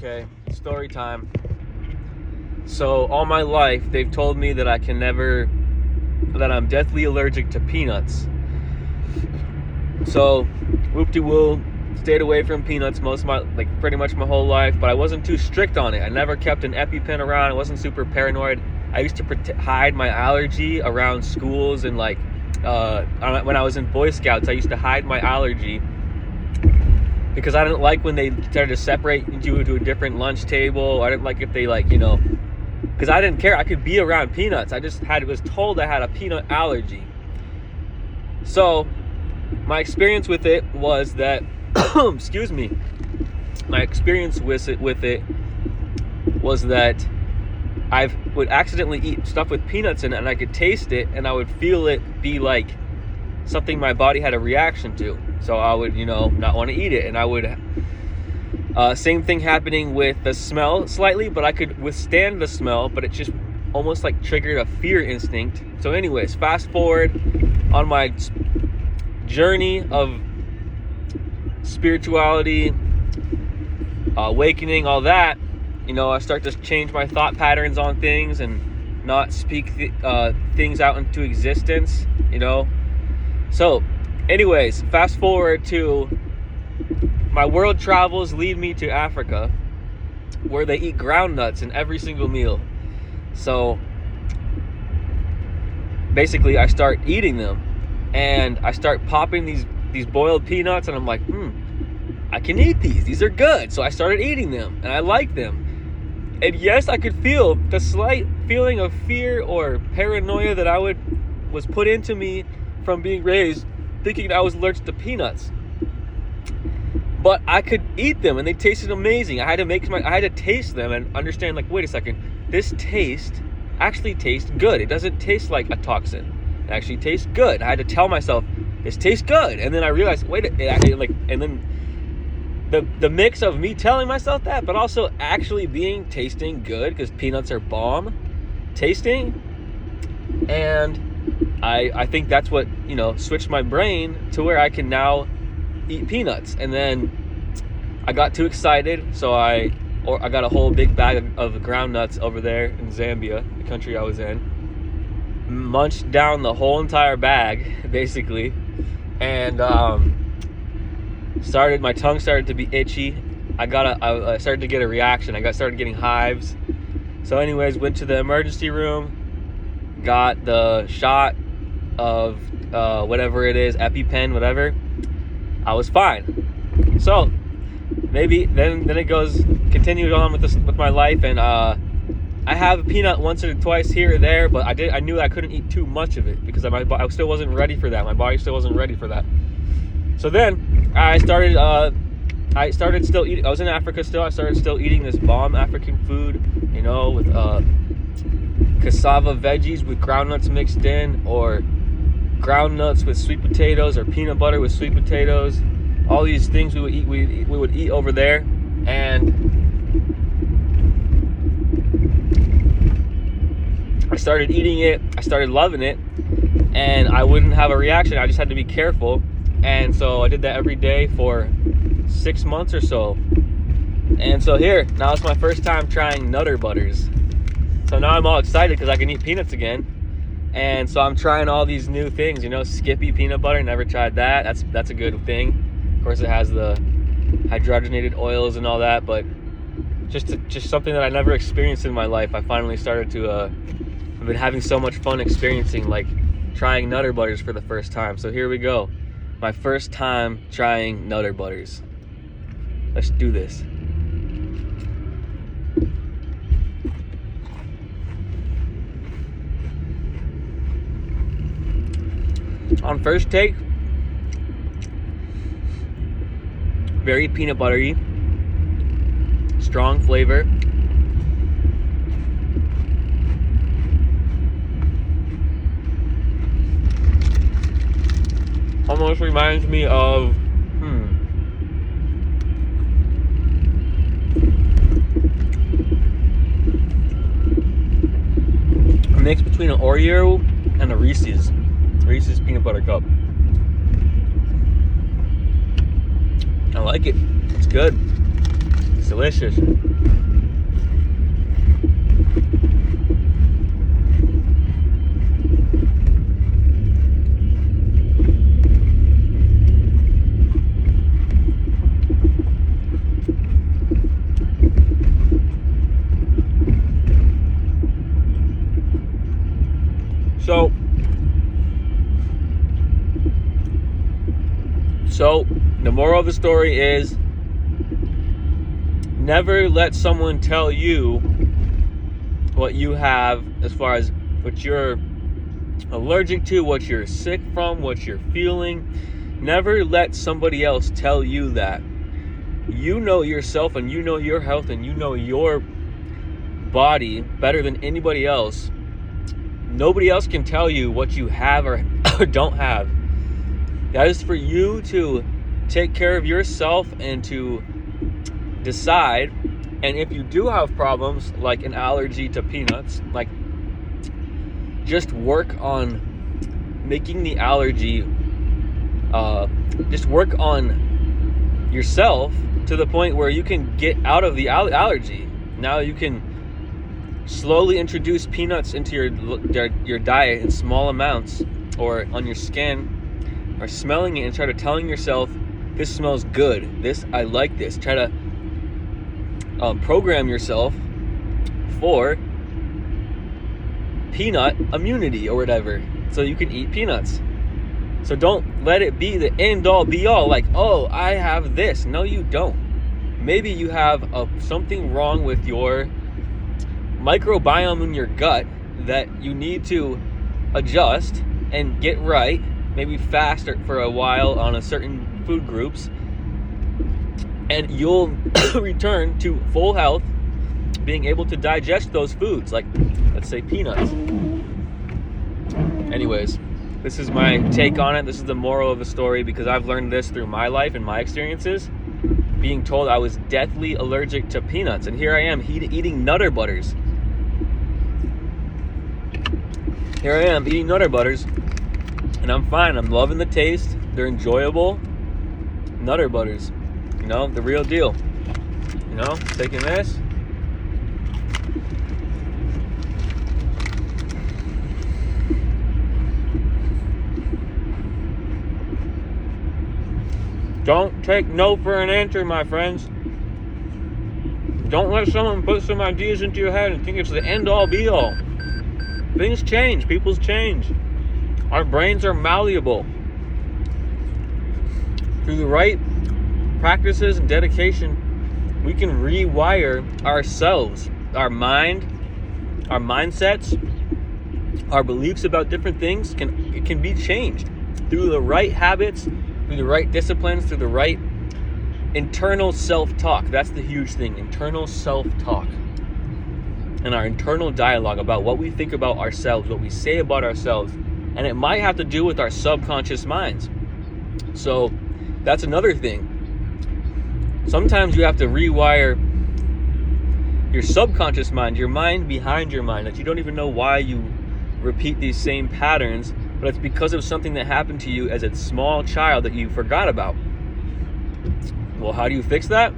Okay, story time. So all my life, they've told me that that I'm deathly allergic to peanuts. So, whoop-de-woo, stayed away from peanuts pretty much my whole life, but I wasn't too strict on it. I never kept an EpiPen around. I wasn't super paranoid. I used to hide my allergy around schools, and when I was in Boy Scouts, I used to hide my allergy because I didn't like when they started to separate you to a different lunch table. I didn't like if they because I didn't care. I could be around peanuts. I just was told I had a peanut allergy. So my experience with it was that, excuse me, my experience with it was that I would accidentally eat stuff with peanuts in it, and I could taste it, and I would feel it be like something my body had a reaction to. So I would, not want to eat it, and I would. Same thing happening with the smell slightly, but I could withstand the smell, but it just almost like triggered a fear instinct. So anyways, fast forward on my journey of spirituality, awakening, all that, I start to change my thought patterns on things and not speak things out into existence, So anyways, fast forward to my world travels lead me to Africa, where they eat ground nuts in every single meal. So basically I start eating them, and I start popping these boiled peanuts, and I'm like, I can eat these. These are good. So I started eating them, and I like them. And yes, I could feel the slight feeling of fear or paranoia that was put into me from being raised thinking I was allergic to peanuts. But I could eat them, and they tasted amazing. I had to taste them and understand, wait a second, this actually tastes good. It doesn't taste like a toxin. It actually tastes good. I had to tell myself, this tastes good. And then I realized, and then the mix of me telling myself that, but also actually tasting good, because peanuts are bomb tasting. And I think that's what, switched my brain to where I can now eat peanuts. And then I got too excited, so I got a whole big bag of ground nuts over there in Zambia, the country I was in, munched down the whole entire bag basically, and my tongue started to be itchy. I started to get a reaction. Started getting hives. So anyways, went to the emergency room, got the shot of whatever it is, EpiPen, whatever. I was fine. So maybe then it continued on with my life, and I have a peanut once or twice here or there, but I knew I couldn't eat too much of it because I still wasn't ready for that. My body still wasn't ready for that. So then I started still eating. I was in Africa still. I started still eating this bomb African food, with cassava veggies with ground nuts mixed in, or ground nuts with sweet potatoes, or peanut butter with sweet potatoes. All these things we would eat over there. And I started eating it. I started loving it, and I wouldn't have a reaction. I just had to be careful. And so I did that every day for 6 months or so. And so now it's my first time trying Nutter Butters. So now I'm all excited because I can eat peanuts again. And so I'm trying all these new things, Skippy peanut butter. Never tried that. That's a good thing. Of course, it has the hydrogenated oils and all that, but just something that I never experienced in my life. I finally started to. I've been having so much fun experiencing, trying Nutter Butters for the first time. So here we go, my first time trying Nutter Butters. Let's do this. On first take, very peanut buttery, strong flavor. Almost reminds me of a mix between an Oreo and a Reese's peanut butter cup. I like it. It's good. It's delicious. So the moral of the story is, never let someone tell you what you have as far as what you're allergic to, what you're sick from, what you're feeling. Never let somebody else tell you that. You know yourself, and you know your health, and you know your body better than anybody else. Nobody else can tell you what you have or don't have. That is for you to take care of yourself and to decide. And if you do have problems like an allergy to peanuts, like, just work on making the allergy, just work on yourself to the point where you can get out of the allergy. Now you can slowly introduce peanuts into your diet in small amounts, or on your skin, or smelling it and try to telling yourself, this smells good, I like this. Try to program yourself for peanut immunity or whatever, so you can eat peanuts. So don't let it be the end all be all, like, oh, I have this. No, you don't. Maybe you have something wrong with your microbiome in your gut that you need to adjust and get right. Maybe fast for a while on a certain food groups, and you'll return to full health, being able to digest those foods, like, let's say, peanuts. Anyways, this is my take on it. This is the moral of the story, because I've learned this through my life and my experiences, being told I was deathly allergic to peanuts, and here I am eating Nutter Butters. Here I am eating Nutter Butters, and I'm fine. I'm loving the taste. They're enjoyable. Nutter Butters, the real deal. Taking this. Don't take no for an answer, my friends. Don't let someone put some ideas into your head and think it's the end all be all. Things change. People's change. Our brains are malleable. Through the right practices and dedication, we can rewire ourselves, our mind, our mindsets, our beliefs about different things can be changed through the right habits, through the right disciplines, through the right internal self-talk. That's the huge thing, internal self-talk. And our internal dialogue about what we think about ourselves, what we say about ourselves. And it might have to do with our subconscious minds. So that's another thing. Sometimes you have to rewire your subconscious mind, your mind behind your mind, that you don't even know why you repeat these same patterns, but it's because of something that happened to you as a small child that you forgot about. Well, how do you fix that?